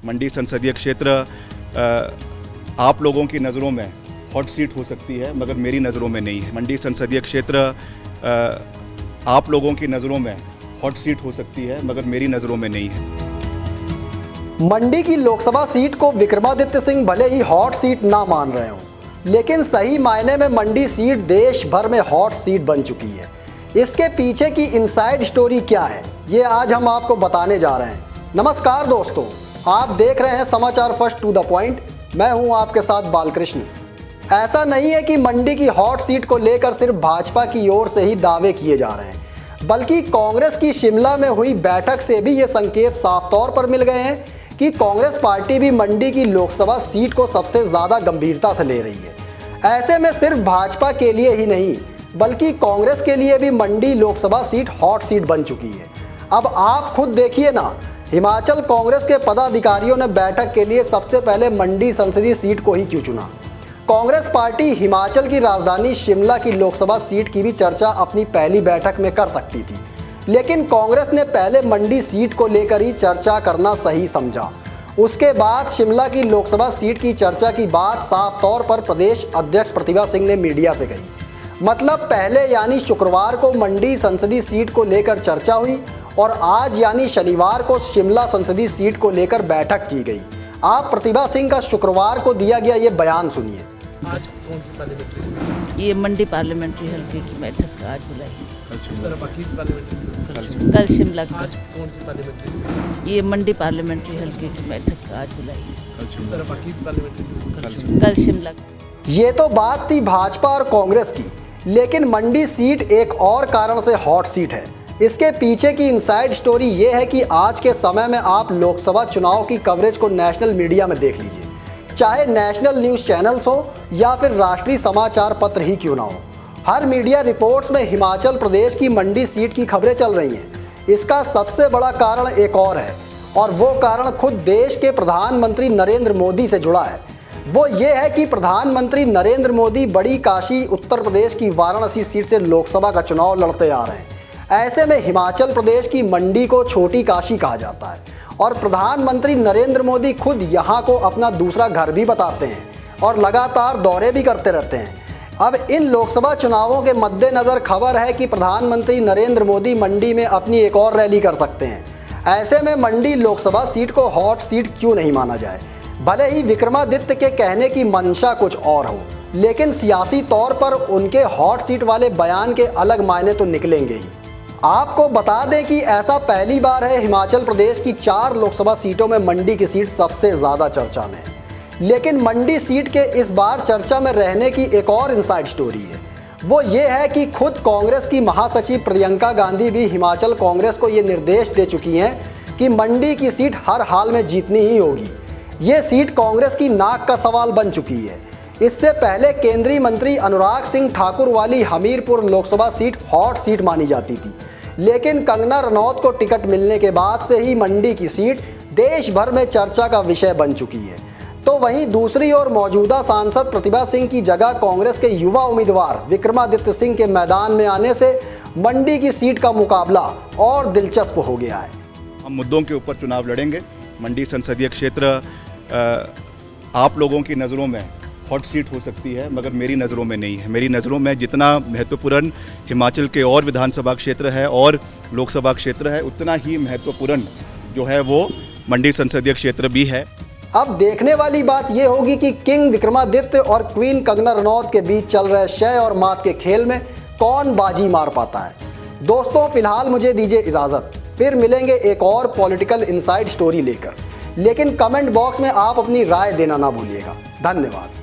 मंडी संसदीय क्षेत्र आप लोगों की नज़रों में हॉट सीट हो सकती है, मगर मेरी नज़रों में नहीं है। मंडी संसदीय क्षेत्र आप लोगों की नज़रों में हॉट सीट हो सकती है, मगर मेरी नज़रों में नहीं है। मंडी की लोकसभा सीट को विक्रमादित्य सिंह भले ही हॉट सीट ना मान रहे हों, लेकिन सही मायने में मंडी सीट देश भर में हॉट सीट बन चुकी है। इसके पीछे की इनसाइड स्टोरी क्या है, ये आज हम आपको बताने जा रहे हैं। नमस्कार दोस्तों, आप देख रहे हैं समाचार फर्स्ट टू द पॉइंट। मैं हूं आपके साथ बालकृष्ण। ऐसा नहीं है कि मंडी की हॉट सीट को लेकर सिर्फ भाजपा की ओर से ही दावे किए जा रहे हैं, बल्कि कांग्रेस की शिमला में हुई बैठक से भी ये संकेत साफ तौर पर मिल गए हैं कि कांग्रेस पार्टी भी मंडी की लोकसभा सीट को सबसे ज़्यादा गंभीरता से ले रही है। ऐसे में सिर्फ भाजपा के लिए ही नहीं, बल्कि कांग्रेस के लिए भी मंडी लोकसभा सीट हॉट सीट बन चुकी है। अब आप खुद देखिए ना, हिमाचल कांग्रेस के पदाधिकारियों ने बैठक के लिए सबसे पहले मंडी संसदीय सीट को ही क्यों चुना। कांग्रेस पार्टी हिमाचल की राजधानी शिमला की लोकसभा सीट की भी चर्चा अपनी पहली बैठक में कर सकती थी, लेकिन कांग्रेस ने पहले मंडी सीट को लेकर ही चर्चा करना सही समझा। उसके बाद शिमला की लोकसभा सीट की चर्चा की बात साफ तौर पर प्रदेश अध्यक्ष प्रतिभा सिंह ने मीडिया से कही। मतलब पहले यानी शुक्रवार को मंडी संसदीय सीट को लेकर चर्चा हुई और आज यानी शनिवार को शिमला संसदीय सीट को लेकर बैठक की गई। आप प्रतिभा सिंह का शुक्रवार को दिया गया ये बयान सुनिए। आज कौन सी पार्लियामेंट्री? ये मंडी पार्लियामेंट्री हल्के की बैठक आज बुलाई। बाकी पार्लियामेंट्री कल शिमला की। आज कौन सी पार्लियामेंट्री? ये मंडी पार्लियामेंट्री हल्के की बैठक आज बुलाई। बाकी पार्लियामेंट्री कल शिमला की। ये तो बात थी भाजपा और कांग्रेस की, लेकिन मंडी सीट एक और कारण से हॉट सीट है। इसके पीछे की इनसाइड स्टोरी ये है कि आज के समय में आप लोकसभा चुनाव की कवरेज को नेशनल मीडिया में देख लीजिए, चाहे नेशनल न्यूज़ चैनल्स हो या फिर राष्ट्रीय समाचार पत्र ही क्यों ना हो, हर मीडिया रिपोर्ट्स में हिमाचल प्रदेश की मंडी सीट की खबरें चल रही हैं। इसका सबसे बड़ा कारण एक और है, और वो कारण खुद देश के प्रधानमंत्री नरेंद्र मोदी से जुड़ा है। वो ये है कि प्रधानमंत्री नरेंद्र मोदी बड़ी काशी उत्तर प्रदेश की वाराणसी सीट से लोकसभा का चुनाव लड़ते आ रहे हैं। ऐसे में हिमाचल प्रदेश की मंडी को छोटी काशी कहा जाता है, और प्रधानमंत्री नरेंद्र मोदी खुद यहाँ को अपना दूसरा घर भी बताते हैं और लगातार दौरे भी करते रहते हैं। अब इन लोकसभा चुनावों के मद्देनज़र खबर है कि प्रधानमंत्री नरेंद्र मोदी मंडी में अपनी एक और रैली कर सकते हैं। ऐसे में मंडी लोकसभा सीट को हॉट सीट क्यों नहीं माना जाए। भले ही विक्रमादित्य के कहने की मंशा कुछ और हो, लेकिन सियासी तौर पर उनके हॉट सीट वाले बयान के अलग मायने तो निकलेंगे ही। आपको बता दें कि ऐसा पहली बार है हिमाचल प्रदेश की 4 लोकसभा सीटों में मंडी की सीट सबसे ज़्यादा चर्चा में है। लेकिन मंडी सीट के इस बार चर्चा में रहने की एक और इनसाइड स्टोरी है। वो ये है कि खुद कांग्रेस की महासचिव प्रियंका गांधी भी हिमाचल कांग्रेस को ये निर्देश दे चुकी हैं कि मंडी की सीट हर हाल में जीतनी ही होगी। ये सीट कांग्रेस की नाक का सवाल बन चुकी है। इससे पहले केंद्रीय मंत्री अनुराग सिंह ठाकुर वाली Hamirpur Lok Sabha seat hot seat मानी जाती थी, लेकिन कंगना रनौत को टिकट मिलने के बाद से ही मंडी की सीट देश भर में चर्चा का विषय बन चुकी है। तो वहीं दूसरी ओर मौजूदा सांसद प्रतिभा सिंह की जगह कांग्रेस के युवा उम्मीदवार विक्रमादित्य सिंह के मैदान में आने से मंडी की सीट का मुकाबला और दिलचस्प हो गया है। हम मुद्दों के ऊपर चुनाव लड़ेंगे। मंडी संसदीय क्षेत्र आप लोगों की नज़रों में हॉट सीट हो सकती है, मगर मेरी नज़रों में नहीं है। मेरी नज़रों में जितना महत्वपूर्ण हिमाचल के और विधानसभा क्षेत्र है और लोकसभा क्षेत्र है, उतना ही महत्वपूर्ण जो है वो मंडी संसदीय क्षेत्र भी है। अब देखने वाली बात यह होगी कि किंग विक्रमादित्य और क्वीन कंगना रनौत के बीच चल रहे शय और मात के खेल में कौन बाजी मार पाता है। दोस्तों, फिलहाल मुझे दीजिए इजाज़त, फिर मिलेंगे एक और पॉलिटिकल इनसाइड स्टोरी लेकर। लेकिन कमेंट बॉक्स में आप अपनी राय देना ना भूलिएगा। धन्यवाद।